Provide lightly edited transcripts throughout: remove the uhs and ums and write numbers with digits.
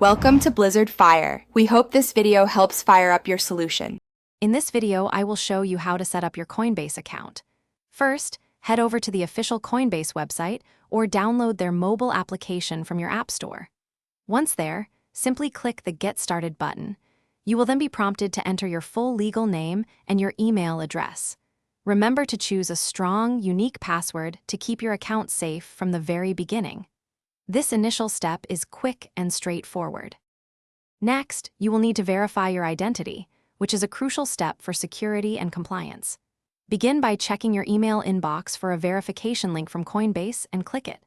Welcome to Blizzard Fire. We hope this video helps fire up your solution. In this video, I will show you how to set up your Coinbase account. First, head over to the official Coinbase website or download their mobile application from your App Store. Once there, simply click the Get Started button. You will then be prompted to enter your full legal name and your email address. Remember to choose a strong, unique password to keep your account safe from the very beginning. This initial step is quick and straightforward. Next, you will need to verify your identity, which is a crucial step for security and compliance. Begin by checking your email inbox for a verification link from Coinbase and click it.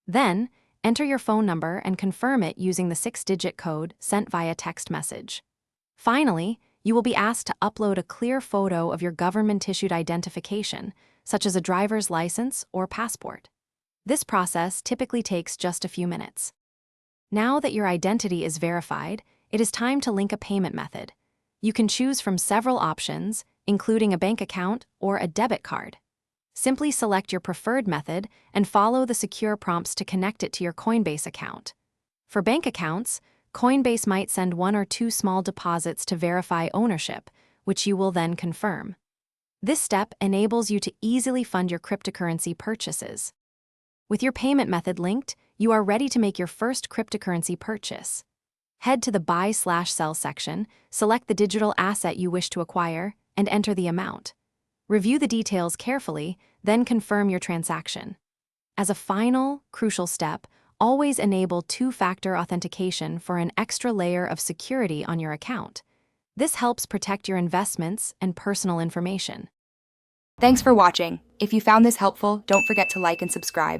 Then, enter your phone number and confirm it using the 6-digit code sent via text message. Finally, you will be asked to upload a clear photo of your government-issued identification, such as a driver's license or passport. This process typically takes just a few minutes. Now that your identity is verified, it is time to link a payment method. You can choose from several options, including a bank account or a debit card. Simply select your preferred method and follow the secure prompts to connect it to your Coinbase account. For bank accounts, Coinbase might send 1 or 2 small deposits to verify ownership, which you will then confirm. This step enables you to easily fund your cryptocurrency purchases. With your payment method linked, you are ready to make your first cryptocurrency purchase. Head to the Buy/Sell section, select the digital asset you wish to acquire, and enter the amount. Review the details carefully, then confirm your transaction. As a final, crucial step, always enable 2-factor authentication for an extra layer of security on your account. This helps protect your investments and personal information. Thanks for watching. If you found this helpful, don't forget to like and subscribe.